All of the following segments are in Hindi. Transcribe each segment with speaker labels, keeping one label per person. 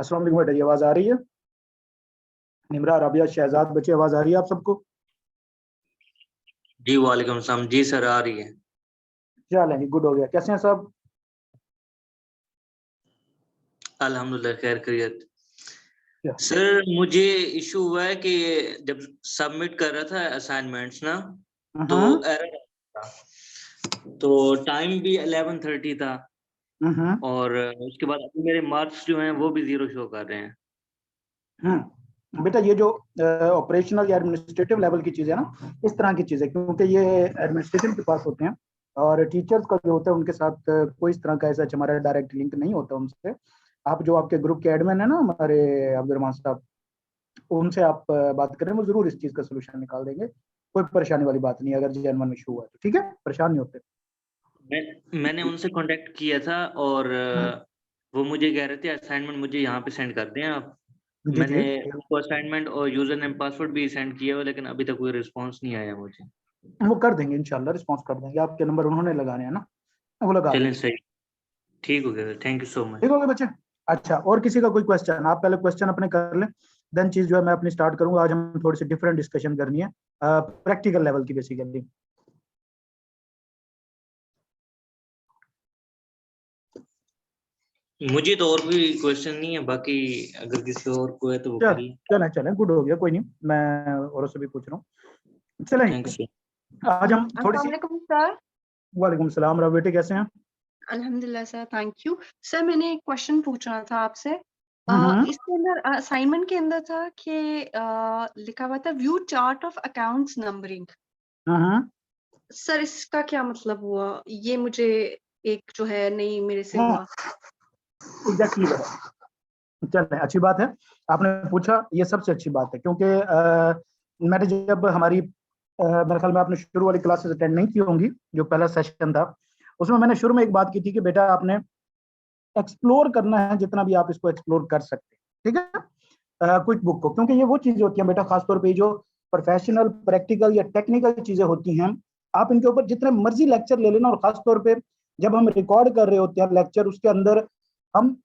Speaker 1: अस्सलाम वालेकुम बेटा, ये आवाज आ रही है? निमरा, राबिया, शहजाद, बच्चे, आवाज आ रही है आप सबको?
Speaker 2: जी वालेकुम सलाम। जी सर, आ रही है।
Speaker 1: चलें, गुड हो गया। कैसे हैं सब?
Speaker 2: अल्हम्दुलिल्लाह खैर खैरियत।
Speaker 1: क्या?
Speaker 2: सर मुझे इशू हुआ है कि जब सबमिट कर रहा था असाइनमेंट्स ना, तो
Speaker 1: हम्म
Speaker 2: एरर था। तो टाइम भी 11:30 था
Speaker 1: हम्म
Speaker 2: और उसके बाद अभी मेरे मार्क्स जो हैं वो भी 0 शो कर रहे हैं।
Speaker 1: बेटा, ये जो ऑपरेशनल या एडमिनिस्ट्रेटिव लेवल की चीजें ना, इस तरह की चीजें, क्योंकि ये एडमिनिस्ट्रेटिव के पास होते हैं और टीचर्स का जो होता है उनके साथ कोई इस तरह का ऐसा हमारा डायरेक्ट लिंक नहीं होता उनसे। आप जो आपके ग्रुप के एडमिन है ना, हमारे अब्दुल साहब, उनसे आप बात करें, वो जरूर इस चीज का सोल्यूशन निकाल देंगे। कोई परेशानी वाली बात नहीं, अगर जेन्युइन इशू हुआ तो ठीक है, परेशान नहीं होते।
Speaker 2: मैंने उनसे कांटेक्ट किया था और
Speaker 1: हम्म,
Speaker 2: वो मुझे कह रहे थे असाइनमेंट मुझे यहाँ पे सेंड कर दें आप।
Speaker 1: जी जी,
Speaker 2: मैंने उनको असाइनमेंट और यूजर नेम पासवर्ड भी सेंड किया हुआ, लेकिन अभी तक कोई रिस्पांस नहीं आया मुझे।
Speaker 1: वो कर देंगे इंशाल्लाह, रिस्पॉन्स कर देंगे। आपके नंबर उन्होंने लगाने हैं ना, वो लगा
Speaker 2: चलें
Speaker 1: देंगे।
Speaker 2: सही, ठीक हो गया। थैंक यू सो
Speaker 1: ठीक
Speaker 2: मच।
Speaker 1: हो गया बच्चे? अच्छा, और किसी का कोई क्वेश्चन? आप पहले क्वेश्चन अपने कर लें, देन चीज जो है मैं अपनी स्टार्ट करूंगा। आज हम थोड़ी सी डिफरेंट डिस्कशन करनी है, प्रैक्टिकल लेवल की बेसिकली।
Speaker 2: मुझे तो और भी क्वेश्चन नहीं है, बाकी अगर किसी और को है तो वो
Speaker 1: चल
Speaker 2: कर ले।
Speaker 1: चलें चलें, गुड हो गया, कोई नहीं, मैं औरों से भी पूछ रहा हूँ।
Speaker 2: थैंक्स
Speaker 1: चलें,
Speaker 2: सर।
Speaker 1: आज हम थोड़ी
Speaker 3: अस्सलाम
Speaker 1: सी।
Speaker 3: वालेकुम सर।
Speaker 1: वालेकुम सलाम। राव बेटे, कैसे हैं?
Speaker 3: अल्हम्दुलिल्लाह सर, थैंक यू। सर मैंने एक क्वेश्चन पूछना था आपसे।
Speaker 1: हम्म
Speaker 3: इसके अंदर असाइनमेंट के अंदर था कि लिखा हुआ था view chart of accounts numbering.
Speaker 1: Hmm
Speaker 3: sir इसका क्या मतलब हुआ? ये मुझे एक जो है नहीं मेरे से
Speaker 1: हाँ,
Speaker 3: हुआ।
Speaker 1: एग्जैक्टली है। चलें, अच्छी बात है, आपने पूछा, ये सबसे अच्छी बात है, क्योंकि मैंने जब हमारी मेरे ख्याल में आपने शुरू वाली क्लासेस अटेंड नहीं की होंगी, जो पहला सेशन था, उसमें मैंने शुरू में एक बात की थी कि बेटा आपने एक्सप्लोर करना है जितना भी आप इसको एक्सप्लोर कर सकते हैं, ठीक है, क्विक बुक को, क्योंकि ये वो चीजें होती हैं बेटा, खासतौर पे जो प्रोफेशनल, प्रैक्टिकल या टेक्निकल चीजें होती हैं, आप इनके ऊपर जितने मर्जी लेक्चर ले लेना, और खासतौर पे जब हम रिकॉर्ड कर रहे होते हैं लेक्चर, उसके अंदर हम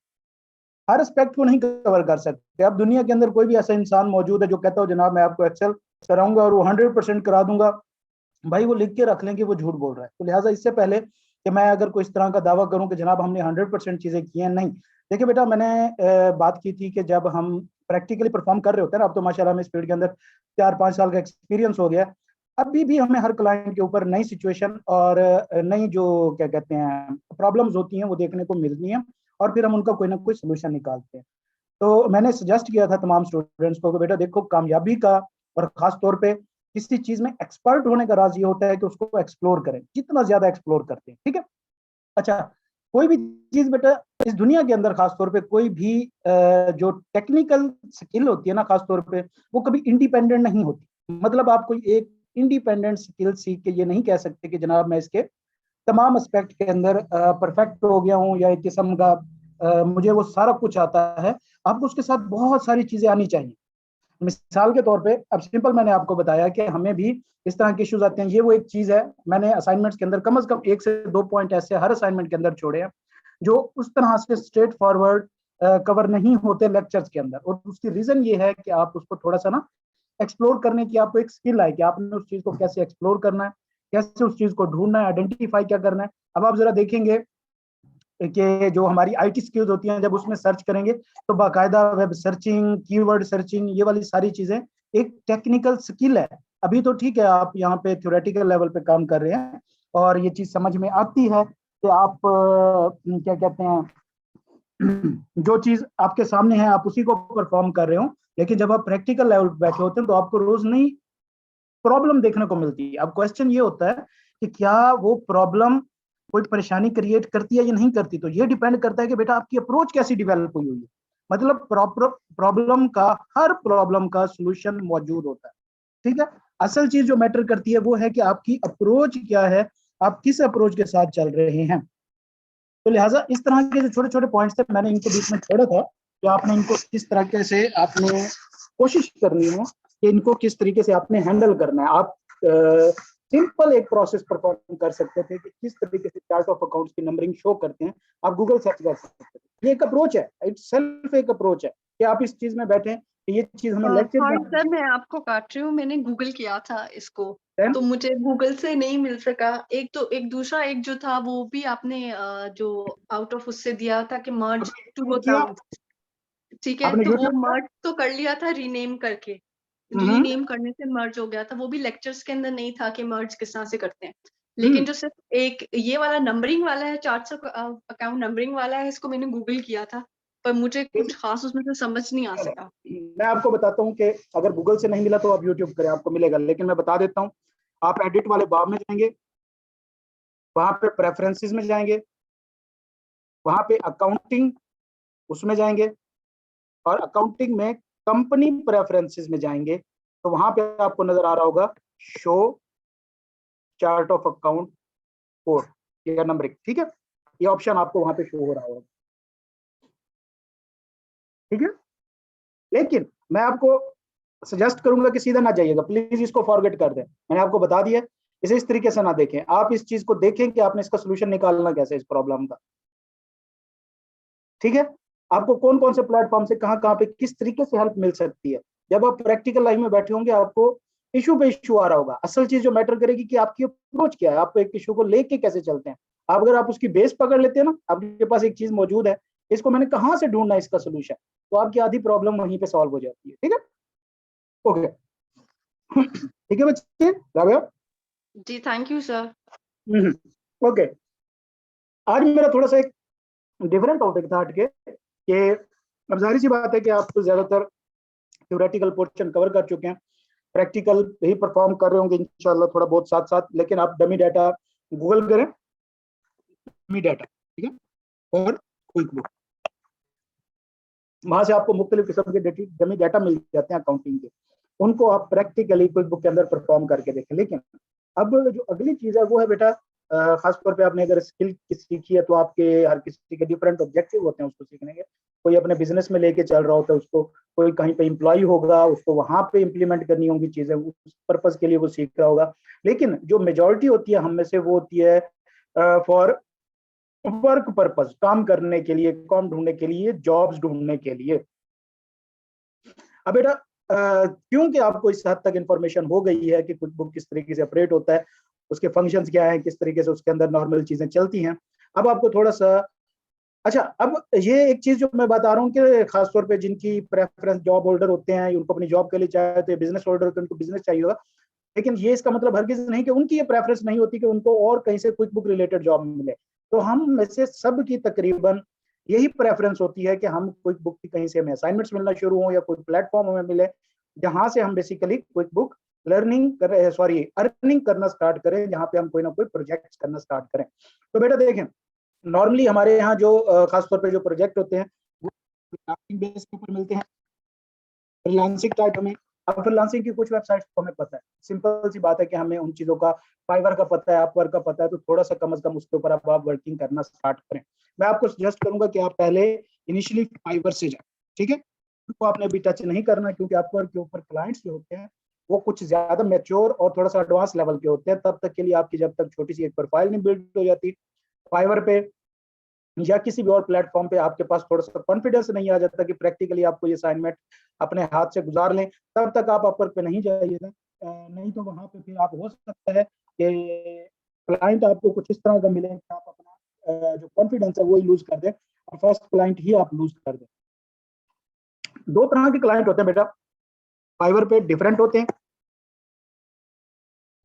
Speaker 1: हर एस्पेक्ट को नहीं कवर कर सकते। अब दुनिया के अंदर कोई भी ऐसा इंसान मौजूद है जो कहता हो जनाब मैं आपको एक्सेल कराऊंगा और वो 100% करा दूंगा, भाई वो लिख के रख लें कि वो झूठ बोल रहा है। तो लिहाजा इससे पहले कि मैं अगर कोई इस तरह का दावा करूं कि जनाब हमने 100% चीजें की हैं, नहीं। देखिए बेटा, मैंने बात की थी कि जब हम प्रैक्टिकली परफॉर्म कर रहे होते हैं ना, अब तो माशाल्लाह हमें इस फील्ड के अंदर 4-5 साल का एक्सपीरियंस हो गया है, अभी भी हमें हर क्लाइंट के ऊपर नई सिचुएशन और नई जो क्या कहते हैं प्रॉब्लम्स होती हैं वो देखने को मिलती हैं, और फिर हम उनका कोई ना कोई सोल्यूशन निकालते हैं। तो मैंने सजेस्ट किया था तमाम स्टूडेंट्स को कि बेटा देखो, कामयाबी का और खास तौर पे किसी चीज में एक्सपर्ट होने का राज ये होता है कि उसको एक्सप्लोर करें, जितना ज्यादा एक्सप्लोर करते हैं, ठीक है। अच्छा, कोई भी चीज बेटा इस दुनिया के अंदर, खासतौर पे कोई भी जो टेक्निकल स्किल होती है ना, खासतौर पे वो कभी इंडिपेंडेंट नहीं होती। मतलब आप कोई एक इंडिपेंडेंट स्किल सीख के ये नहीं कह सकते कि जनाब मैं इसके तमाम एस्पेक्ट के अंदर परफेक्ट हो गया हूँ, या एक किस्म का मुझे वो सारा कुछ आता है। आपको उसके साथ बहुत सारी चीजें आनी चाहिए। मिसाल के तौर पे, अब सिंपल मैंने आपको बताया कि हमें भी इस तरह के इश्यूज आते हैं, ये वो एक चीज है। मैंने असाइनमेंट्स के अंदर कम से कम 1 से 2 पॉइंट ऐसे हर असाइनमेंट के अंदर छोड़े हैं जो उस तरह से स्ट्रेट फॉरवर्ड कवर नहीं होते लेक्चर्स के अंदर, और उसकी रीजन ये है कि आप उसको थोड़ा सा ना एक्सप्लोर करने की आपको एक स्किल है कि आपने उस चीज को कैसे एक्सप्लोर करना है, कैसे उस चीज को ढूंढना है, आइडेंटिफाई क्या करना है। अब आप जरा देखेंगे कि जो हमारी आईटी स्किल्स होती हैं, जब उसमें सर्च करेंगे तो बाकायदा वेब सर्चिंग, कीवर्ड सर्चिंग, ये वाली सारी चीजें एक टेक्निकल स्किल है। अभी तो ठीक है, आप यहाँ पे थ्योरेटिकल लेवल पे काम कर रहे हैं और ये चीज समझ में आती है कि आप क्या कहते हैं जो चीज आपके सामने है आप उसी को परफॉर्म कर रहे हो, लेकिन जब आप प्रैक्टिकल लेवल पे बैठे होते हैं तो आपको रोज नई प्रॉब्लम देखने को मिलती है। अब क्वेश्चन ये होता है कि क्या वो प्रॉब्लम कोई परेशानी क्रिएट करती है या नहीं करती। तो ये डिपेंड करता है कि बेटा आपकी अप्रोच कैसी डेवलप हुई है। मतलब प्रॉब्लम का, हर प्रॉब्लम का सोल्यूशन मौजूद होता है, ठीक है। असल चीज जो मैटर करती है वो है कि आपकी अप्रोच क्या है, आप किस अप्रोच के साथ चल रहे हैं। तो लिहाजा इस तरह के जो छोटे छोटे पॉइंट्स थे मैंने इनको बीच में छोड़ा था कि आपने इनको किस तरीके से आपने कोशिश करनी है कि इनको किस तरीके से आपने हैंडल करना है। आप सिंपल एक प्रोसेस परफॉर्म कर सकते थे कि किस तरीके से चार्ट ऑफ अकाउंट्स की नंबरिंग शो करते हैं, आप गूगल सर्च कर सकते थे। ये एक अप्रोच है, इट्स सेल्फ एक अप्रोच है कि आप इस चीज में बैठे कि ये चीज हमें लेक्चर
Speaker 3: सॉरी सर, मैं आपको काट रही हूँ, मैंने गूगल किया था इसको,
Speaker 1: Then?
Speaker 3: तो मुझे गूगल से नहीं मिल सका। एक दूसरा एक जो था वो भी आपने जो आउट ऑफ उससे दिया था कि मर्ज टू अकाउंट, ठीक है,
Speaker 1: आपने
Speaker 3: तो वो
Speaker 1: YouTube
Speaker 3: मर्ज तो कर लिया था रीनेम करके, रीनेम करने से मर्ज हो गया था, वो भी लेक्चर्स के अंदर नहीं था कि मर्ज किस तरह से करते हैं। लेकिन जो सिर्फ एक ये वाला नंबरिंग वाला है, चार्ट्स ऑफ अकाउंट नंबरिंग वाला है, इसको मैंने गूगल किया था, पर मुझे कुछ खास उसमें से समझ नहीं आ सका।
Speaker 1: मैं आपको बताता हूँ कि अगर गूगल से नहीं मिला तो आप यूट्यूब करें, आपको मिलेगा। लेकिन मैं बता देता हूँ, आप एडिट वाले बार में जाएंगे, वहां पे प्रेफरेंसेस में जाएंगे, वहां पे अकाउंटिंग उसमें जाएंगे, और अकाउंटिंग में कंपनी प्रेफरेंसेस में जाएंगे, तो वहां पे आपको नजर आ रहा होगा show chart of account code या नंबरिंग, ठीक है, ये ऑप्शन आपको वहां पे शो हो रहा होगा, ठीक है। लेकिन मैं आपको सजेस्ट करूंगा कि सीधा ना जाइएगा, प्लीज इसको फॉरगेट कर दें, मैंने आपको बता दिया, इसे इस तरीके से ना देखें, आप इस चीज को देखें कि आपने इसका सोल्यूशन निकालना कैसे इस प्रॉब्लम का, ठीक है। आपको कौन कौन से प्लेटफॉर्म से कहां पे किस तरीके से हेल्प मिल सकती है, जब आप प्रैक्टिकल लाइफ में बैठे होंगे आपको इशू पे इशू आ रहा होगा। असल चीज जो मैटर करेगी कि आपकी अप्रोच क्या है, आप एक इशू को लेके कैसे चलते हैं। आप अगर आप उसकी बेस पकड़ लेते हैं ना, आपके पास एक चीज मौजूद है, इसको मैंने कहां से ढूंढना है इसका सोल्यूशन, तो आपकी आधी प्रॉब्लम वहीं पे सॉल्व हो जाती है, ठीक है। ओके ठीक है बच्चे, राबिया
Speaker 3: जी थैंक यू सर।
Speaker 1: ओके, आज मेरा थोड़ा सा एक डिफरेंट टॉपिक था हटके, कि अब जाहिर सी बात है कि आप तो ज्यादातर थ्योरेटिकल पोर्शन कवर कर चुके हैं, प्रैक्टिकल ही परफॉर्म कर रहे होंगे इंशाल्लाह थोड़ा बहुत साथ साथ, लेकिन आप डमी डाटा गूगल करें, डमी डाटा, ठीक है, और क्विक बुक, वहां से आपको मुख्तलिफ किस्म के डमी डाटा मिल जाते हैं अकाउंटिंग के, उनको आप प्रैक्टिकली क्विक बुक के अंदर परफॉर्म करके देखें। लेकिन अब जो अगली चीज है वो है बेटा, खासतौर पे आपने अगर स्किल सीखी है तो आपके हर किसी के डिफरेंट ऑब्जेक्टिव होते हैं उसको सीखने के, कोई अपने बिजनेस में लेके चल रहा होता है उसको, कोई कहीं पे एम्प्लॉय होगा उसको वहां पे इम्प्लीमेंट करनी होंगी चीजें, उस पर्पज के लिए वो सीख रहा होगा। लेकिन जो मेजोरिटी होती है हम में से वो होती है फॉर वर्क पर्पज, काम करने के लिए, काम ढूंढने के लिए, जॉब्स ढूंढने के लिए। अब बेटा क्योंकि आपको इस हद तक इंफॉर्मेशन हो गई है कि क्विक बुक किस तरीके से ऑपरेट होता है, उसके फंक्शंस क्या हैं, किस तरीके से उसके अंदर नॉर्मल चीजें चलती हैं, अब आपको थोड़ा सा अच्छा, अब ये एक चीज जो मैं बता रहा हूँ कि खासतौर पे जिनकी प्रेफरेंस जॉब होल्डर होते हैं, उनको अपनी जॉब के लिए चाहिए, तो बिजनेस होल्डर होते हैं उनको बिजनेस चाहिए होगा, लेकिन ये इसका मतलब हरगिज नहीं कि उनकी ये प्रेफरेंस नहीं होती कि उनको और कहीं से क्विक बुक रिलेटेड जॉब मिले। तो हम में से सब की तकरीबन यही प्रेफरेंस होती है कि हम क्विक बुक की कहीं से हमें असाइनमेंट्स मिलना शुरू हो या कोई प्लेटफॉर्म हमें मिले जहां से हम बेसिकली क्विक बुक अर्निंग करना स्टार्ट करें, जहां पे हम कोई ना कोई प्रोजेक्ट करना स्टार्ट करें। तो बेटा देखें, नॉर्मली हमारे यहाँ जो खासतौर पे जो प्रोजेक्ट होते हैं वो फ्रीलांसिंग बेस के ऊपर मिलते हैं, फ्रीलांसिंग टाइप हमें, अब फ्रीलांसिंग की कुछ वेबसाइट्स को हमें पता है, सिंपल सी बात है कि हमें उन चीजों का, फाइवर का पता है, अपवर्क का पता है, तो थोड़ा सा कम से कम उसके ऊपर आप वर्किंग करना स्टार्ट करें। मैं आपको सजेस्ट करूंगा कि आप पहले इनिशियली फाइवर से जाए, ठीक है, तो आपने अभी टच नहीं करना, क्योंकि अपवर्क के ऊपर क्लाइंट्स जो होते हैं वो कुछ ज्यादा मैच्योर और थोड़ा सा एडवांस लेवल के होते हैं, तब तक के लिए आपकी जब तक छोटी सी एक प्रोफाइल नहीं बिल्ड हो जाती, फाइवर पे या किसी भी और प्लेटफॉर्म पे आपके पास थोड़ा सा कॉन्फिडेंस नहीं आ जाता कि प्रैक्टिकली आपको ये असाइनमेंट अपने हाथ से गुजार लें, तब तक आप अपवर्क पे नहीं जाइएगा। नहीं तो वहां पे फिर आप हो सकता है कि क्लाइंट आपको कुछ इस तरह का मिले कि आप अपना जो कॉन्फिडेंस है वो लूज कर दें और फर्स्ट क्लाइंट ही आप लूज कर दें। दो तरह के क्लाइंट होते हैं बेटा, फाइवर पे डिफरेंट होते हैं,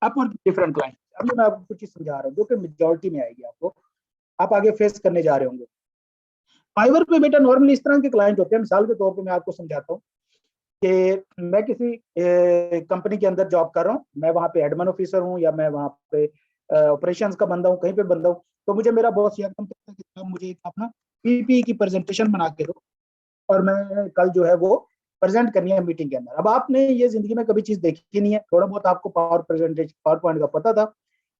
Speaker 1: अपवर्क डिफरेंट क्लाइंट। अभी मैं आपको कुछ चीज समझा रहा हूँ जो कि मेजोरिटी में आएगी, आपको आप आगे फेस करने जा रहे होंगे। फाइवर पे बेटा नॉर्मली इस तरह के क्लाइंट होते हैं, मिसाल के तौर पे मैं आपको समझाता हूँ कि मैं किसी कंपनी के अंदर जॉब कर रहा हूँ, मैं वहाँ पे एडमिन ऑफिसर हूँ या मैं वहाँ पे ऑपरेशंस का बंदा हूँ, कहीं पे बंदा हूँ, तो मुझे मेरा बॉस ये एकदम कहता है कि आप मुझे एक अपना पीपीई की प्रेजेंटेशन बना के दो और मैं कल जो है वो प्रेजेंट करनी है मीटिंग के अंदर। अब आपने ये जिंदगी में कभी चीज देखी नहीं है, थोड़ा बहुत आपको पावर पॉइंट का पता था,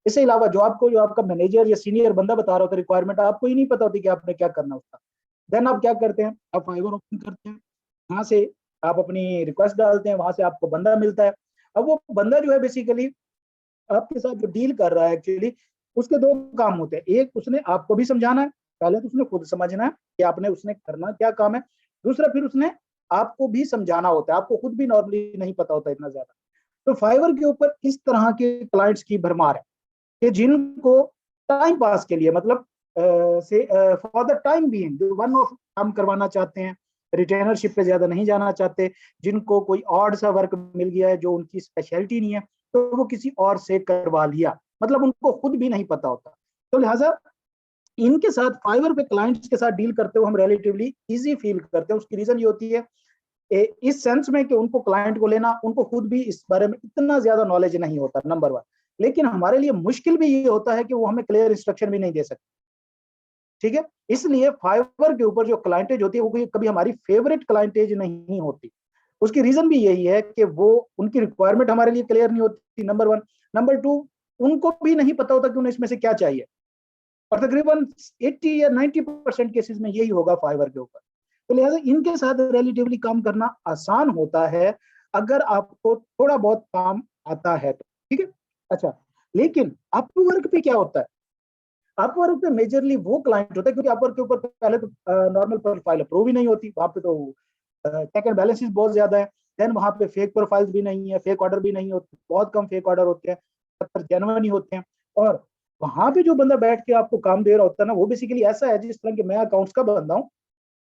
Speaker 1: इसके अलावा जो आपका मैनेजर या सीनियर बंदा बता रहा होता रिक्वायरमेंट, आपको ही नहीं पता होती कि आपने क्या करना उसका। देन आप क्या करते हैं, आप फाइवर ओपन करते हैं, वहां से आप अपनी रिक्वेस्ट डालते हैं, वहां से आपको बंदा मिलता है। अब वो बंदा जो है बेसिकली आपके साथ जो डील कर रहा है एक्चुअली उसके दो काम होते हैं, एक उसने आपको भी समझाना है, पहले तो उसने खुद समझना है कि आपने उसने करना क्या काम है, दूसरा फिर उसने आपको भी समझाना होता है, आपको खुद भी नॉर्मली नहीं पता होता इतना ज्यादा। तो फाइवर के ऊपर इस तरह के क्लाइंट्स की भरमार है कि जिनको टाइम पास के लिए मतलब से फॉर द टाइम बीइंग जो वन ऑफ काम करवाना चाहते हैं, रिटेनरशिप पे ज्यादा नहीं जाना चाहते, जिनको कोई और सा वर्क मिल गया है जो उनकी स्पेशलिटी नहीं है तो वो किसी और से करवा लिया, मतलब उनको खुद भी नहीं पता होता। तो लिहाजा इनके साथ फाइवर पे क्लाइंट्स के साथ डील करते हुए हम रिलेटिवली इजी फील करते हैं। उसकी रीजन ये होती है इस सेंस में कि उनको क्लाइंट को लेना, उनको खुद भी इस बारे में इतना ज्यादा नॉलेज नहीं होता, नंबर वन। लेकिन हमारे लिए मुश्किल भी ये होता है कि वो हमें क्लियर इंस्ट्रक्शन भी नहीं दे सकते, ठीक है। इसलिए फाइवर के ऊपर जो क्लाइंटेज होती है वो कभी हमारी फेवरेट क्लाइंटेज नहीं होती। उसकी रीजन भी यही है कि वो उनकी रिक्वायरमेंट हमारे लिए क्लियर नहीं होती, नंबर वन। नंबर टू, उनको भी नहीं पता होता कि उन्हें इसमें से क्या चाहिए, और तकरीबन 80 या 90% केसेस में यही होगा फाइवर के ऊपर। तो लिहाजा इनके साथ रिलेटिवली काम करना आसान होता है अगर आपको थोड़ा बहुत काम आता है तो, ठीक है। अच्छा, लेकिन अपवर्क पे क्या होता है? अपवर्क पे मेजरली वो क्लाइंट होता है, क्योंकि अपवर्क के ऊपर पहले तो नॉर्मल प्रोफाइल अप्रूव ही नहीं होती, वहां पे तो चेक एंड बैलेंसेस बहुत ज्यादा है। देन वहां पे फेक प्रोफाइल्स भी नहीं है, फेक ऑर्डर भी नहीं होते, बहुत कम फेक ऑर्डर होते हैं, 70 जेन्युइन ही होते हैं। और वहां पे जो बंदा बैठ के आपको काम दे रहा होता है ना, वो बेसिकली ऐसा है जिस तरह के मैं अकाउंट्स का बंदा हूँ,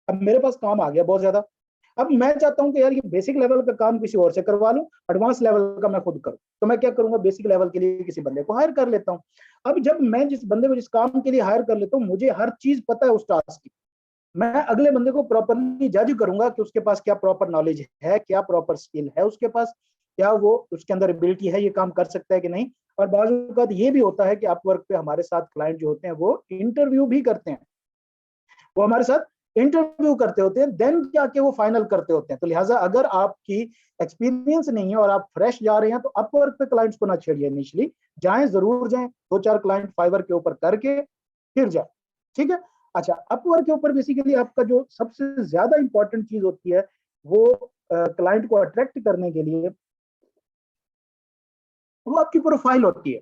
Speaker 1: अब मेरे पास काम आ गया बहुत ज्यादा, अब मैं चाहता हूँ कि यार ये बेसिक लेवल का काम किसी और से करवा लूं, एडवांस लेवल का मैं खुद करूं। तो मैं क्या करूंगा, बेसिक लेवल के लिए किसी बंदे को हायर कर लेता हूँ। अब जब मैं जिस बंदे को जिस काम के लिए हायर कर लेता हूँ, मुझे हर चीज पता है उस टास्क की, मैं अगले बंदे को प्रॉपरली जज करूंगा कि उसके पास क्या प्रॉपर नॉलेज है, क्या प्रॉपर स्किल है उसके पास, क्या वो उसके अंदर एबिलिटी है, ये काम कर सकता है कि नहीं। और बाज़ औक़ात ये भी होता है कि अपवर्क पे हमारे साथ क्लाइंट जो होते हैं वो इंटरव्यू भी करते हैं, वो हमारे साथ इंटरव्यू करते होते हैं, देन जाके वो फाइनल करते होते हैं। तो लिहाजा अगर आपकी एक्सपीरियंस नहीं है और आप फ्रेश जा रहे हैं तो अपवर्क पे क्लाइंट्स को ना छेड़िए, इनिशियली जाएं, जरूर जाएं, 2-4 क्लाइंट फाइवर के ऊपर करके फिर जाए, ठीक है। अच्छा, अपवर्क के ऊपर बेसिकली आपका जो सबसे ज्यादा इंपॉर्टेंट चीज होती है वो क्लाइंट को अट्रैक्ट करने के लिए वो आपकी प्रोफाइल होती है।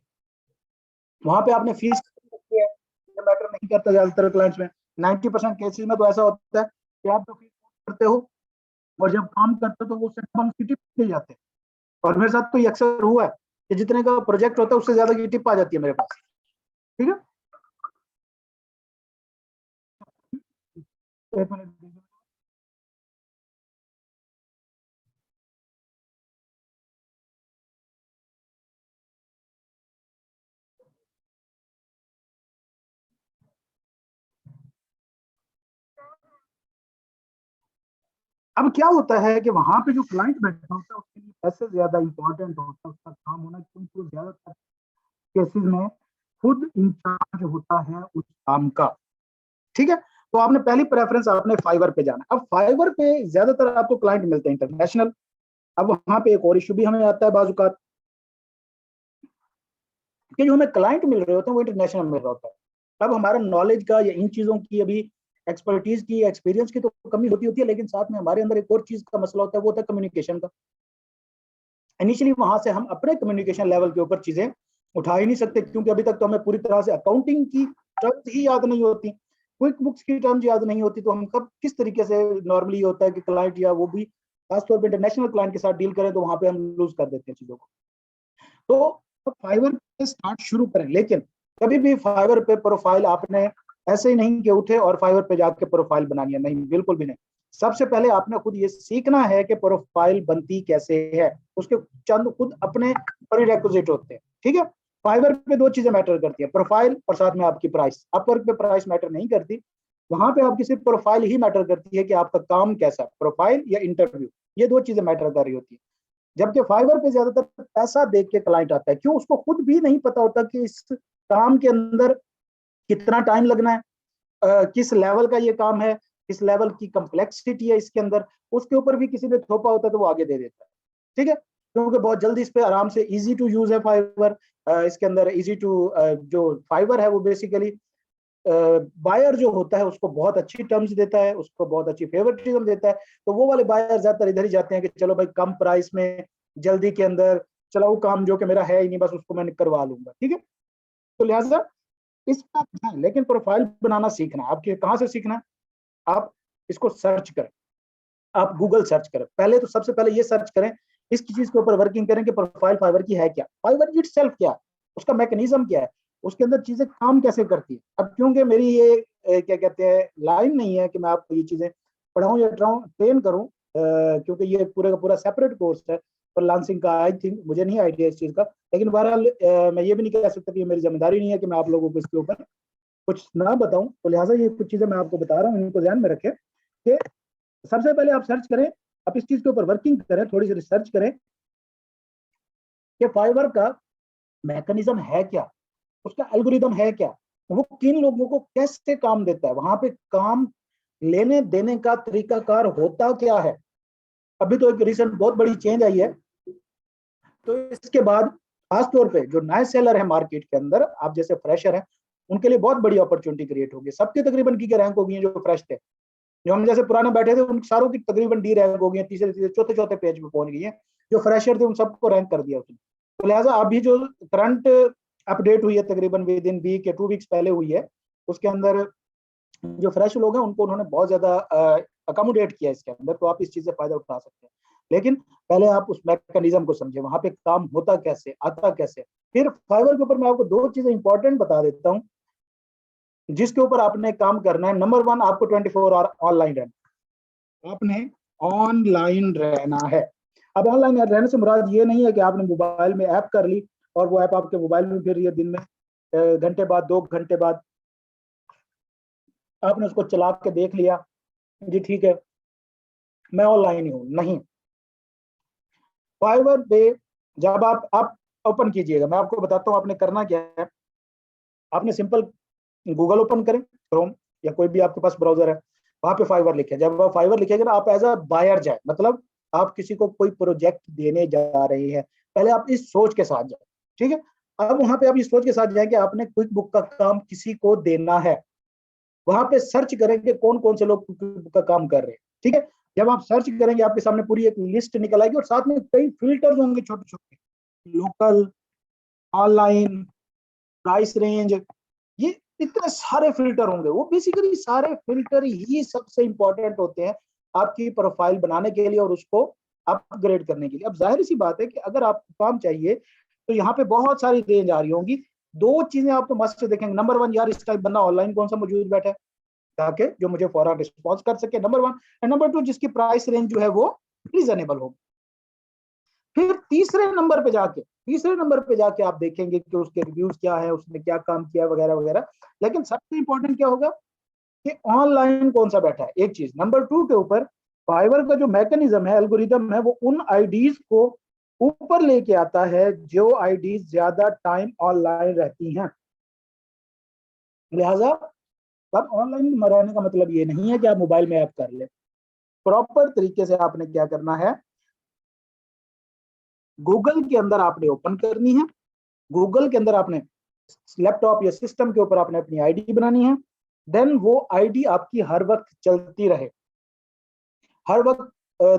Speaker 1: वहां पे आपने फीस रखी है, ये मैटर नहीं करता ज्यादातर क्लाइंट्स में। 90% केसेस में तो ऐसा होता है कि आप तो फीस करते हो और जब काम करते हो तो वो सिर्फ हम टिप मिल जाते हैं। और मेरे साथ तो ये अक्सर हुआ है कि जितने का प्रोजेक्ट होता है उससे ज्यादा की टिप आ जाती है मेरे पास, ठीक है। एक मिनट दीजिए। अब क्या होता है कि वहां पे जो क्लाइंट बैठा होता है उसके लिए पैसे ज्यादा इंपॉर्टेंट होता है, उसका काम होना, क्योंकि वो ज्यादातर केसेस में खुद इंचार्ज होता है उस काम का, ठीक है। तो आपने पहली प्रेफरेंस आपने फाइवर पे जाना। अब फाइवर पे ज्यादातर आपको क्लाइंट मिलते हैं इंटरनेशनल। अब वहां पे एक और इशू भी हमें आता है बाजू का कि जो हमें क्लाइंट मिल रहे होते हैं वो इंटरनेशनल मिल रहा होता है। अब हमारा नॉलेज का या इन चीजों की अभी एक्सपर्टीज की एक्सपीरियंस की तो कमी होती है, लेकिन साथ में हमारे अंदर एक और चीज का मसला होता है, वो होता है कम्युनिकेशन का। इनिशियली वहां से हम अपने कम्युनिकेशन लेवल के ऊपर चीजें उठा ही नहीं सकते, क्योंकि अभी तक तो हमें पूरी तरह से अकाउंटिंग की टर्म्स ही याद नहीं होती, क्विक बुक्स की टर्म्स याद नहीं होती, तो हम कब किस तरीके से नॉर्मली होता है कि क्लाइंट या वो भी खासतौर पर इंटरनेशनल क्लाइंट के साथ डील करें तो वहां पे हम लूज कर देते हैं चीजों को। तो फाइवर पे स्टार्ट शुरू करें, लेकिन कभी भी फाइवर पे प्रोफाइल आपने ऐसे ही नहीं कि उठे और फाइवर पे जाके प्रोफाइल बनानी है, नहीं, बिल्कुल भी नहीं। सबसे पहले आपने खुद ये सीखना है कि प्रोफाइल बनती कैसे है, उसके चंद खुद अपने प्रीरेक्विजिट होते हैं, ठीक है। फाइवर पे दो चीजें मैटर करती है, प्रोफाइल और साथ में आपकी प्राइस। अपवर्क पे प्राइस मैटर नहीं करती, वहां पे आपकी सिर्फ प्रोफाइल ही मैटर करती है कि आपका काम कैसा, प्रोफाइल या इंटरव्यू, ये दो चीजें मैटर कर रही होती है। जबकि फाइवर पे ज्यादातर पैसा देख के क्लाइंट आता है, क्यों, उसको खुद भी नहीं पता होता कि इस काम के अंदर कितना टाइम लगना है, किस लेवल का ये काम है, किस लेवल की कम्प्लेक्सिटी है इसके अंदर, उसके ऊपर भी किसी ने थोपा होता है तो वो आगे दे देता है, ठीक है। क्योंकि बहुत जल्दी इस पे आराम से इजी टू यूज है फाइवर, इसके अंदर इजी टू जो फाइवर है वो बेसिकली बायर जो होता है उसको बहुत अच्छी टर्म्स देता है, उसको बहुत अच्छी फेवरेटिज्म देता है। तो वो वाले बायर ज्यादातर इधर ही जाते हैं कि चलो भाई कम प्राइस में जल्दी के अंदर चलाऊ काम जो कि मेरा है ही नहीं, बस उसको मैं करवा लूंगा, ठीक है। तो लिहाजा इस पर ध्यान, लेकिन प्रोफाइल बनाना सीखना है। आपके कहाँ से सीखना है? आप इसको सर्च करें, आप गूगल सर्च करें। पहले तो सबसे पहले ये सर्च करें, इस चीज के ऊपर वर्किंग करें कि प्रोफाइल फाइवर की है क्या, फाइवर इटसेल्फ क्या है, उसका मैकेनिज्म क्या है, उसके अंदर चीजें काम कैसे करती है। अब क्योंकि मेरी ये क्या कहते हैं लाइन नहीं है कि मैं आपको ये चीजें पढ़ाऊं या ट्रेन करूं, क्योंकि ये पूरे का पूरा सेपरेट कोर्स है फ्रीलांसिंग का। आई थिंक, मुझे नहीं आइडिया इस चीज का, लेकिन बहरहाल मैं ये भी नहीं कह सकता कि ये मेरी जिम्मेदारी नहीं है कि मैं आप लोगों को इसके ऊपर कुछ ना बताऊं। तो लिहाजा ये कुछ चीजें मैं आपको बता रहा हूँ, इनको ध्यान में रखें कि सबसे पहले आप सर्च करें, आप इस चीज के ऊपर वर्किंग करें, थोड़ी सी रिसर्च करें कि फाइवर का मैकेनिज्म है क्या, उसका एल्गोरिदम है क्या, वो किन लोगों को कैसे काम देता है, वहां पे काम लेने देने का तरीकाकार होता क्या है। अभी तो एक रिसेंट बहुत बड़ी चेंज आई है, तो इसके बाद खासतौर पे जो नए सेलर है मार्केट के अंदर, आप जैसे फ्रेशर हैं, उनके लिए बहुत बड़ी अपॉर्चुनिटी क्रिएट होगी। सबके तकरीबन की रैंक हो गई है जो फ्रेश थे, जो हम जैसे पुराने बैठे थे उन सारों की तकरीबन डी रैंक हो गई है, तीसरे तीसरे चौथे चौथे पेज पे पहुंच गई है। जो फ्रेशर थे उन सबको रैंक कर दिया उसने। तो लिहाजा अभी जो करंट अपडेट हुई है तकरीबन विद इन वीक या 2 वीक्स पहले हुई है, उसके अंदर जो फ्रेश लोग हैं उनको उन्होंने बहुत ज्यादा अकोमोडेट किया इसके अंदर। तो आप इस चीज से फायदा उठा सकते हैं, लेकिन पहले आप उस मैकेनिज्म को समझे, वहां पे काम होता कैसे, आता कैसे। फिर फाइवर के ऊपर मैं आपको 2 चीजें इंपॉर्टेंट बता देता हूँ जिसके ऊपर आपने काम करना है। नंबर 1, आपको 24 आवर ऑनलाइन रहना, आपने ऑनलाइन रहना है। अब ऑनलाइन रहने से मुराद ये नहीं है कि आपने मोबाइल में ऐप कर ली और वो ऐप आपके मोबाइल में फिर ये दिन में घंटे बाद 2 घंटे बाद आपने उसको चला के देख लिया, जी ठीक है मैं ऑनलाइन ही हूं। नहीं, फाइवर पे जब आप ओपन कीजिएगा, मैं आपको बताता हूं आपने करना क्या है। आपने सिंपल गूगल ओपन करें, क्रोम या कोई भी आपके पास ब्राउजर है, वहां पे फाइवर लिखे। जब आप फाइवर लिखेंगे ना, आप एज अ बायर जाए, मतलब आप किसी को कोई प्रोजेक्ट देने जा रहे हैं, पहले आप इस सोच के साथ जाए, ठीक है। अब वहां पे आप इस सोच के साथ जाए कि आपने क्विक बुक का काम किसी को देना है, वहां पे सर्च करेंगे कौन कौन से लोग क्विक बुक का काम कर रहे हैं, ठीक है। जब आप सर्च करेंगे आपके सामने पूरी एक लिस्ट निकल आएगी और साथ में कई फिल्टर्स होंगे छोटे छोटे, लोकल, ऑनलाइन, प्राइस रेंज, ये इतने सारे फिल्टर होंगे। वो बेसिकली सारे फिल्टर ही सबसे इंपॉर्टेंट होते हैं आपकी प्रोफाइल बनाने के लिए और उसको अपग्रेड करने के लिए। अब जाहिर सी बात है कि अगर आपको काम चाहिए तो यहाँ पे बहुत सारी रेंज आ रही होंगी। 2 चीजें आप तो मस्त से देखेंगे। नंबर 1, यार इस टाइप बंदा ऑनलाइन कौन सा मौजूद बैठा है ताकि जो मुझे फौरन रिस्पॉन्स कर सके, नंबर 1। एंड नंबर 2, जिसकी प्राइस रेंज जो है वो रीजनेबल हो। फिर तीसरे नंबर पे जाके आप देखेंगे कि उसके रिव्यूज क्या है, उसने क्या काम किया वगैरह वगैरह। लेकिन सबसे इंपॉर्टेंट क्या होगा कि ऑनलाइन कौन सा बैठा है, एक चीज। नंबर 2 के ऊपर फाइवर का जो मैकेनिज्म है, एल्गोरिदम है, वो उन आईडीज को ऊपर लेके आता है जो आईडीज ज्यादा टाइम ऑनलाइन रहती हैं। लिहाजा अब ऑनलाइन रहने का मतलब ये नहीं है कि आप मोबाइल में ऐप कर ले। प्रॉपर तरीके से आपने क्या करना है, गूगल के अंदर आपने ओपन करनी है, गूगल के अंदर आपने लैपटॉप या सिस्टम के ऊपर आपने अपनी आईडी बनानी है। देन वो आईडी आपकी हर वक्त चलती रहे, हर वक्त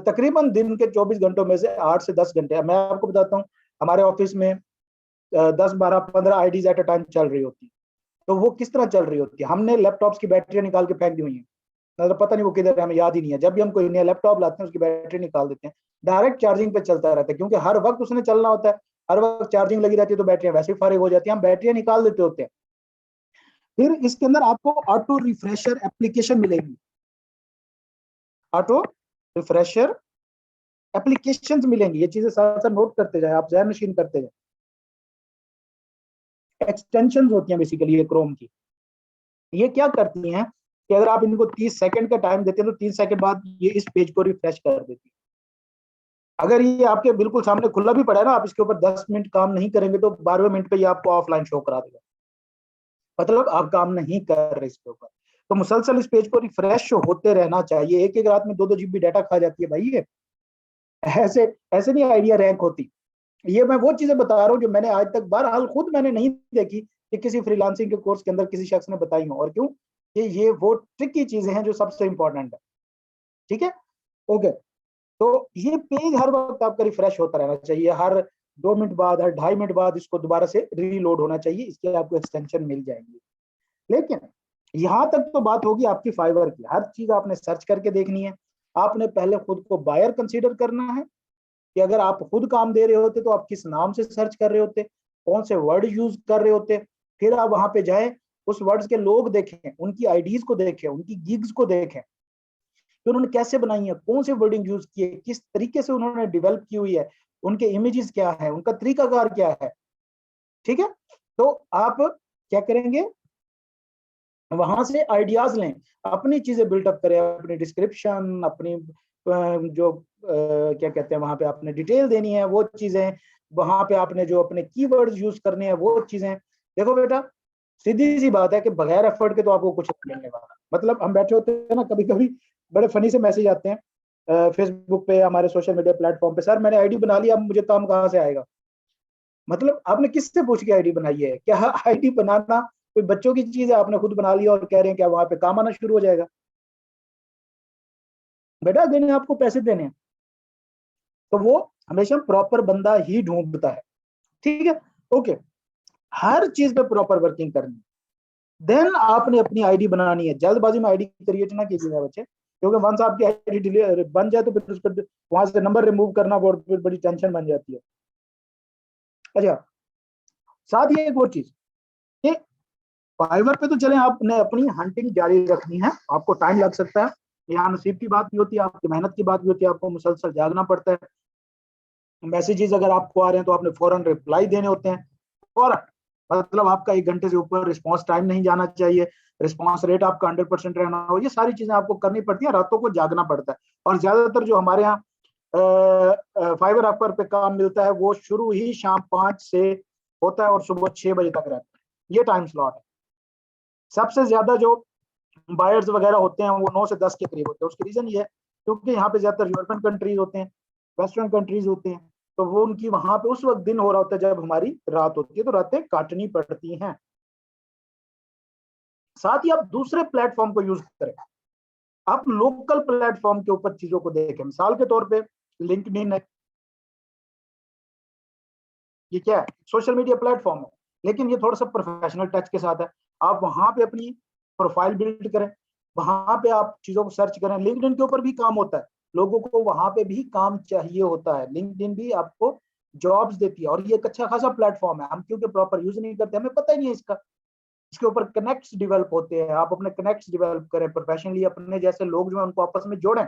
Speaker 1: तकरीबन दिन के 24 घंटों में से 8 से 10 घंटे। मैं आपको बताता हूँ, हमारे ऑफिस में 10, 12, 15 आईडीज एट अ टाइम चल रही होती। तो वो किस तरह चल रही होती है, हमने लैपटॉप्स की बैटरियां निकाल के फेंक दी हुई है, मतलब पता नहीं वो किधर है, हमें याद ही नहीं है। जब भी हम कोई नया लैपटॉप लाते हैं उसकी बैटरी निकाल देते हैं, डायरेक्ट चार्जिंग पे चलता रहता है, क्योंकि हर वक्त उसने चलना होता है, हर वक्त चार्जिंग लगी रहती है, तो बैटरियां वैसे ही फारिग हो जाती है, हम बैटरियां निकाल देते होते हैं। फिर इसके अंदर आपको ऑटो रिफ्रेशर एप्लीकेशन मिलेगी, ऑटो रिफ्रेशर एप्लीकेशंस मिलेंगी। ये चीजें साथ साथ नोट करते जाए, आप जहन नशीन करते जाए। एक्सटेंशंस होती हैं बेसिकली ये क्रोम की। ये क्या करती हैं कि अगर आप इनको 30 सेकंड का टाइम देते हैं तो 30 सेकंड बाद ये इस पेज को रिफ्रेश कर देती है। अगर ये आपके बिल्कुल सामने खुला भी पड़ा है ना, आप इसके ऊपर 10 मिनट काम नहीं करेंगे तो 12वें मिनट पे ये आपको ऑफलाइन शो करा देगा, मतलब आप काम नहीं कर रहे इसके ऊपर। तो मुसलसल इस पेज को रिफ्रेश होते रहना चाहिए। एक रात में 2-2 GB डाटा खा जाती है भाई ये, ऐसे ऐसे नहीं आइडिया रैंक होती। ये मैं वो चीजें बता रहा हूँ जो मैंने आज तक बहरहाल खुद मैंने नहीं देखी कि किसी फ्रीलांसिंग के कोर्स के अंदर किसी शख्स ने बताई हो। और क्यों कि ये वो ट्रिकी चीजें हैं जो सबसे इंपॉर्टेंट है, ठीक है। ओके, तो ये पेज हर वक्त आपका रिफ्रेश होता रहना चाहिए। हर 2 मिनट बाद, हर 2.5 मिनट बाद इसको दोबारा से रीलोड होना चाहिए, इसके आपको एक्सटेंशन मिल जाएंगी। लेकिन यहां तक तो बात होगी आपकी फाइवर की, हर चीज आपने सर्च करके देखनी है। आपने पहले खुद को बायर कंसीडर करना है कि अगर आप खुद काम दे रहे होते तो आप किस नाम से सर्च कर रहे होते, कौन से वर्ड यूज कर रहे होते, फिर आप वहां पे जाएं, उस वर्ड्स के लोग देखें, उनकी आईडीज को देखें, उनकी गिग्स को देखें कि उन्होंने कैसे बनाई है, कौन से वर्डिंग यूज किए, किस तरीके से उन्होंने डेवलप की हुई है, उनके इमेजेस क्या है, उनका तरीकाकार क्या है। ठीक है, तो आप क्या करेंगे, वहां से आइडियाज लें, अपनी चीजें बिल्टअप करें, अपनी डिस्क्रिप्शन, अपनी जो क्या कहते हैं वहां पे आपने डिटेल देनी है वो चीजें, वहां पे आपने जो अपने कीवर्ड्स यूज करने हैं वो चीजें। देखो बेटा, सीधी सी बात है कि बगैर एफर्ट के तो आपको कुछ नहीं मिलने वाला। मतलब हम बैठे होते हैं ना, कभी कभी बड़े फनी से मैसेज आते हैं फेसबुक पे, हमारे सोशल मीडिया प्लेटफॉर्म पे, सर मैंने आईडी बना लिया, अब मुझे काम कहाँ से आएगा। मतलब आपने किससे पूछ के आईडी बनाई है? क्या आईडी बनाना कोई बच्चों की चीज है? आपने खुद बना लिया और कह रहे हैं क्या वहां पे काम आना शुरू हो जाएगा? बेटा देने आपको पैसे देने हैं, तो वो हमेशा प्रॉपर बंदा ही ढूंढता है। ठीक है, ओके, हर चीज पे प्रॉपर वर्किंग करनी है। देन आपने अपनी आईडी बनानी है। जल्दबाजी में आईडी क्रिएट ना कीजिएगा बच्चे, क्योंकि वंस आपकी आईडी बन जाए तो फिर उसको वहां से नंबर रिमूव करना बहुत फिर बड़ी टेंशन बन जाती है। अच्छा, साथ ही एक और चीज, कि फाइवर पे तो चले आपने अपनी हंटिंग जारी रखनी है, आपको टाइम लग सकता है, यहाँ नसीब की बात भी होती है, आपकी मेहनत की बात भी होती है, आपको मुसलसल जागना पड़ता है। मैसेजेस अगर आपको आ रहे हैं तो आपने फौरन रिप्लाई देने होते हैं, फौरन, मतलब आपका 1 घंटे से ऊपर रिस्पॉन्स टाइम नहीं जाना चाहिए, रिस्पॉन्स रेट आपका 100% रहना हो, ये सारी चीजें आपको करनी पड़ती है, रातों को जागना पड़ता है। और ज्यादातर जो हमारे यहाँ फाइबर अपर पे काम मिलता है वो शुरू ही शाम 5 से होता है और सुबह 6 बजे तक रहता है, ये टाइम स्लॉट है। सबसे ज्यादा जो बायर्स वगैरह होते हैं वो 9 से 10 के करीब होते हैं। उसकी रीजन ये है क्योंकि यहाँ पे ज्यादातर यूरोपियन कंट्रीज होते हैं, वेस्टर्न कंट्रीज होते हैं, तो वो उनकी वहां पे उस वक्त दिन हो रहा होता है जब हमारी रात होती है, तो रातें काटनी पड़ती हैं। साथ ही आप दूसरे प्लेटफॉर्म को यूज करें, आप लोकल प्लेटफॉर्म के ऊपर चीजों को देखें। मिसाल के तौर पे लिंक्डइन है, ये क्या है, सोशल मीडिया प्लेटफॉर्म है, लेकिन ये थोड़ा सा प्रोफेशनल टच के साथ है। आप वहां पे अपनी प्रोफाइल बिल्ड करें, वहां पे आप चीजों को सर्च करें। लिंक्डइन के ऊपर भी काम होता है, लोगों को वहां पे भी काम चाहिए होता है, लिंक्डइन भी आपको जॉब्स देती है, और ये एक अच्छा खासा प्लेटफॉर्म है। हम क्योंकि प्रॉपर यूज नहीं करते, हमें पता ही नहीं है इसका। इसके ऊपर कनेक्ट्स डेवलप होते हैं, आप अपने कनेक्ट्स डेवलप करें प्रोफेशनली, अपने जैसे लोग जो है उनको आपस में जोड़ें।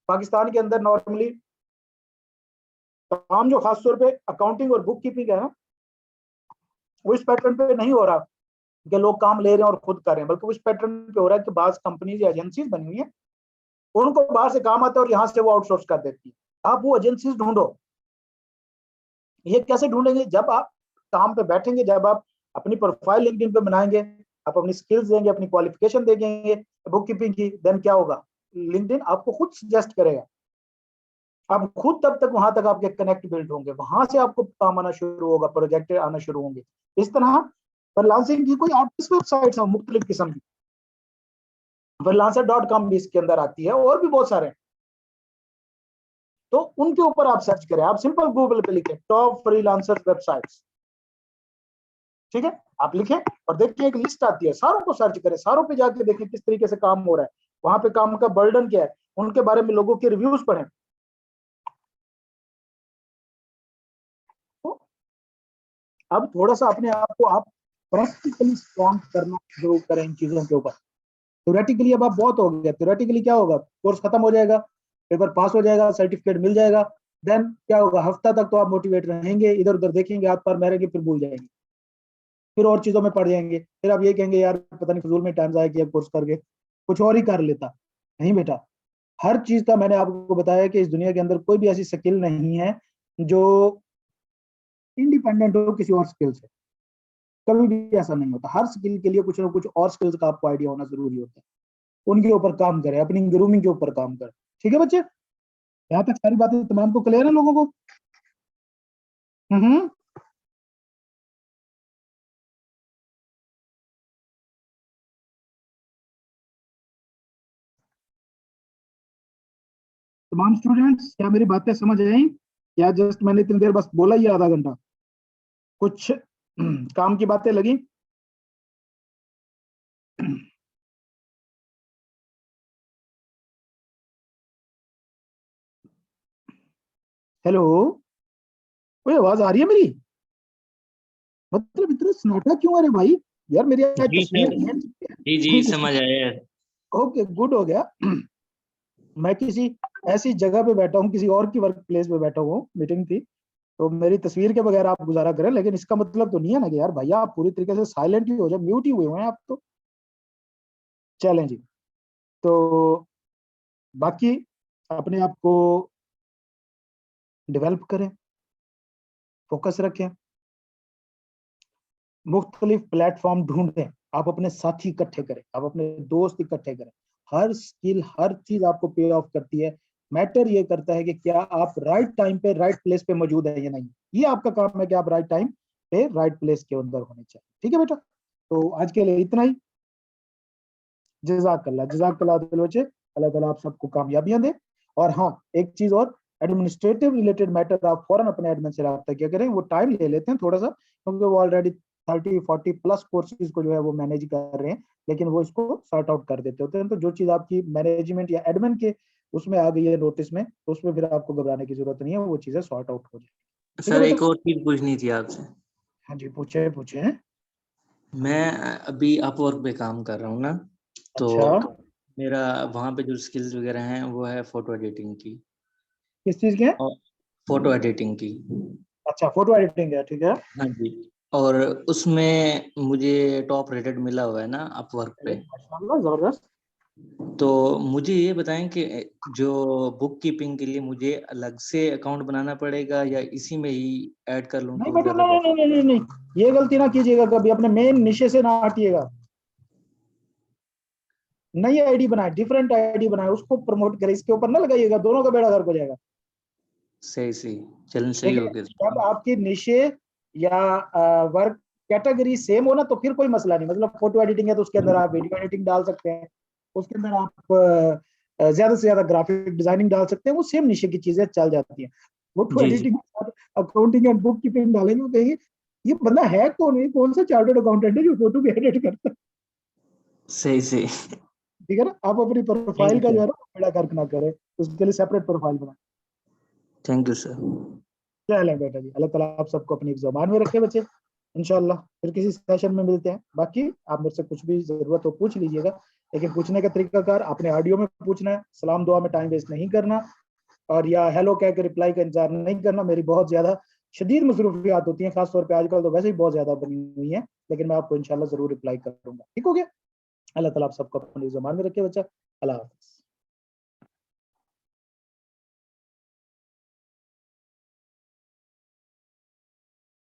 Speaker 1: पाकिस्तान के अंदर नॉर्मली काम जो खासतौर पे अकाउंटिंग और बुक कीपिंग है ना, वो इस पैटर्न पे नहीं हो रहा कि लोग काम ले रहे हैं और खुद कर रहे हैं, बल्कि उस पैटर्न पे हो रहा है कि बाज कंपनीज या एजेंसीज बनी हुई है, उनको बाहर से काम आता है और यहाँ से वो आउटसोर्स कर देती है। आप वो एजेंसीज ढूंढो। ये कैसे ढूंढेंगे? जब आप काम पे बैठेंगे, जब आप अपनी प्रोफाइल लिंक्डइन पे बनाएंगे, आप अपनी स्किल्स देंगे, अपनी क्वालिफिकेशन देंगे बुक कीपिंग की, देन क्या होगा, लिंक्डइन आपको खुद सजेस्ट करेगा। आप खुद तब तक वहां तक आपके कनेक्ट बिल्ड होंगे, वहां से आपको काम आना शुरू होगा, प्रोजेक्ट आना शुरू होंगे। इस तरह फ्रीलांसिंग की कोई 8 वेबसाइट्स हैं मुख्तलिफ किस्म की, freelancer.com भी इसके अंदर आती है, और भी बहुत सारे हैं। तो उनके ऊपर आप सर्च करें, आप सिंपल गूगल पे लिखें टॉप फ्रीलांसर वेबसाइट्स, ठीक है, आप लिखें और देखिए एक लिस्ट आती है, सारों को सर्च करें, सारों पे जाके देखें किस तरीके से काम हो रहा है, वहां पे काम का बर्डन क्या है, उनके बारे में लोगों के रिव्यूज पढ़ें। तो अब थोड़ा सा अपने आप को आप प्रैक्टिकली स्ट्रॉन्ग करना शुरू करें इन चीजों के ऊपर। थ्योरेटिकली अब आप बहुत हो गया, थ्योरेटिकली क्या होगा, कोर्स खत्म हो जाएगा, पेपर पास हो जाएगा, सर्टिफिकेट मिल जाएगा, देन क्या होगा, हफ्ता तक तो आप मोटिवेट रहेंगे, इधर उधर देखेंगे, हाथ पैर मारेंगे, फिर भूल जाएंगे, फिर और चीजों में पड़ जाएंगे, फिर आप ये कहेंगे यार पता नहीं फजूल में टाइम जाया किया कोर्स करके, कुछ और ही कर लेता। नहीं बेटा, हर चीज का मैंने आपको बताया कि इस दुनिया के अंदर कोई भी ऐसी स्किल नहीं है जो इंडिपेंडेंट हो किसी और स्किल से, कभी भी ऐसा नहीं होता। हर स्किल के लिए कुछ ना कुछ और स्किल्स का आपको आइडिया होना जरूरी होता है, उनके ऊपर काम करें, अपनी ग्रूमिंग के ऊपर काम करें। ठीक है बच्चे, यहाँ तक सारी बातें तमाम को क्लियर है लोगों को? हम्म, तमाम स्टूडेंट्स क्या मेरी बातें समझ आई? या जस्ट मैंने इतनी देर बस बोला ही आधा घंटा, कुछ काम की बातें लगी? हेलो, कोई आवाज आ रही है मेरी? मतलब इतना सन्नाटा क्यों आ रहा है भाई? यार मेरी
Speaker 2: जी
Speaker 1: तस्वीर
Speaker 2: सर, जी समझ आया।
Speaker 1: ओके, गुड हो गया। मैं किसी ऐसी जगह पे बैठा हूँ, किसी और की वर्क प्लेस पे बैठा हूँ, मीटिंग थी, तो मेरी तस्वीर के बगैर आप गुजारा करें, लेकिन इसका मतलब तो नहीं है ना कि यार भैया आप पूरी तरीके से साइलेंट ही हो जाए, म्यूट ही हुए हुए हैं आप तो। चलें जी, तो बाकी अपने आप को डेवलप करें, फोकस रखें, मुख्तलिफ प्लेटफॉर्म ढूंढें, आप अपने साथी इकट्ठे करें, आप अपने दोस्त इकट्ठे करें। हर स्किल, हर चीज आपको पे ऑफ करती है। मैटर ये करता है कि क्या आप राइट टाइम पे राइट प्लेस पे मौजूद है या नहीं। ये आपका काम है कि आप राइट टाइम पे राइट प्लेस के अंदर होने चाहिए। ठीक है बेटा, तो आज के लिए इतना ही। जज़ाकल्लाह, जज़ाकल्लाह दिल बच्चे, अल्लाह ताला आप सबको कामयाबियां दे। और हाँ, एक चीज और, एडमिनिस्ट्रेटिव रिलेटेड मैटर आप फौरन अपने एडमिन से रब्ता किया करें। वो टाइम ले लेते हैं थोड़ा सा, क्योंकि वो ऑलरेडी 30-40 प्लस कोर्सेज को जो है वो मैनेज कर रहे हैं, लेकिन वो इसको सॉर्ट आउट कर देते होते हैं। तो जो चीज आपकी मैनेजमेंट या एडमिन के उसमें आ गई है नोटिस में, तो उसमें फिर आपको घबराने की जरूरत नहीं है, वो चीजें सॉर्ट आउट हो जाएगी। ठीक है
Speaker 2: सर
Speaker 1: बेटा?
Speaker 2: एक और चीज पूछनी थी आपसे।
Speaker 1: हाँ जी, पूछे पूछे।
Speaker 2: मैं अभी अपवर्क पे काम कर रहा हूँ ना, तो
Speaker 1: अच्छा,
Speaker 2: मेरा वहाँ पे जो स्किल्स वगैरह हैं वो है फोटो एडिटिंग की,
Speaker 1: किस चीज के?
Speaker 2: और फोटो एडिटिंग की।
Speaker 1: अच्छा, फोटो एडिटिंग है, ठीक है।
Speaker 2: हाँ जी, और उसमें मुझे टॉप रेटेड मिला हुआ है ना अपवर्क पे।
Speaker 1: माशाल्लाह, जबरदस्त।
Speaker 2: तो मुझे ये बताएं कि जो बुक कीपिंग के लिए मुझे अलग से अकाउंट बनाना पड़ेगा या इसी में ही ऐड कर लूँ
Speaker 1: नहीं
Speaker 2: तो
Speaker 1: बेटा,
Speaker 2: ज्यादा
Speaker 1: नहीं
Speaker 2: बेहतर?
Speaker 1: नहीं नहीं नहीं नहीं, ये गलती ना कीजिएगा कभी, अपने मेन निशे से ना हटिएगा। नई आईडी बनाए, डिफरेंट आईडी बनाए, उसको प्रमोट करें, इसके ऊपर ना लगाइएगा, दोनों का बेड़ा गर्क हो जाएगा।
Speaker 2: सही सही, चलन सही
Speaker 1: देखिए,
Speaker 2: हो गया।
Speaker 1: जब आपकी निशे या वर्क कैटेगरी सेम हो ना, तो फिर कोई मसला नहीं। मतलब फोटो एडिटिंग है तो उसके अंदर आप वीडियो एडिटिंग डाल सकते हैं, उसके अंदर आप ज्यादा से ज्यादा ग्राफिक डिजाइनिंग डाल सकते हैं, वो सेम निशे की चीजें चल जाती हैं। फोटो
Speaker 2: जी जी,
Speaker 1: एडिटिंग के साथ अकाउंटिंग एंड बुक कीपिंग डालेंगे, वो कहेंगे ये बंदा है कौन है, कौन सा चार्टर्ड अकाउंटेंट है जो फोटो भी एडिट करता है।
Speaker 2: सही सही।
Speaker 1: ठीक है ना? आप अपनी
Speaker 2: थैंक
Speaker 1: प्रोफाइल
Speaker 2: यू
Speaker 1: का जो
Speaker 2: सर।
Speaker 1: है ना बेड़ा गर्क ना करें, उसके लिए सेपरेट प्रोफाइल बनाए।
Speaker 2: Thank you sir.
Speaker 1: चलें बेटा जी, अल्लाह ताला आप सबको अपनी ज़ुबान में रखे बच्चे। इंशाल्लाह फिर किसी सेशन में मिलते हैं। बाकी आप मेरे से कुछ भी जरूरत हो पूछ लीजिएगा, लेकिन पूछने का तरीकाकार आपने ऑडियो में पूछना है, सलाम दुआ में टाइम वेस्ट नहीं करना, और या हेलो कह के रिप्लाई का इंतजार नहीं करना। मेरी बहुत ज्यादा शदीद मसरूफियात होती हैं, खासतौर पर आजकल तो वैसे ही बहुत ज्यादा बनी हुई हैं, लेकिन मैं आपको इंशाल्लाह जरूर रिप्लाई करूंगा। ठीक हो गया? अल्लाह ताला आप सबको अपनी ज़ुबान में रखे बच्चा। अल्लाह हाफ़िज़।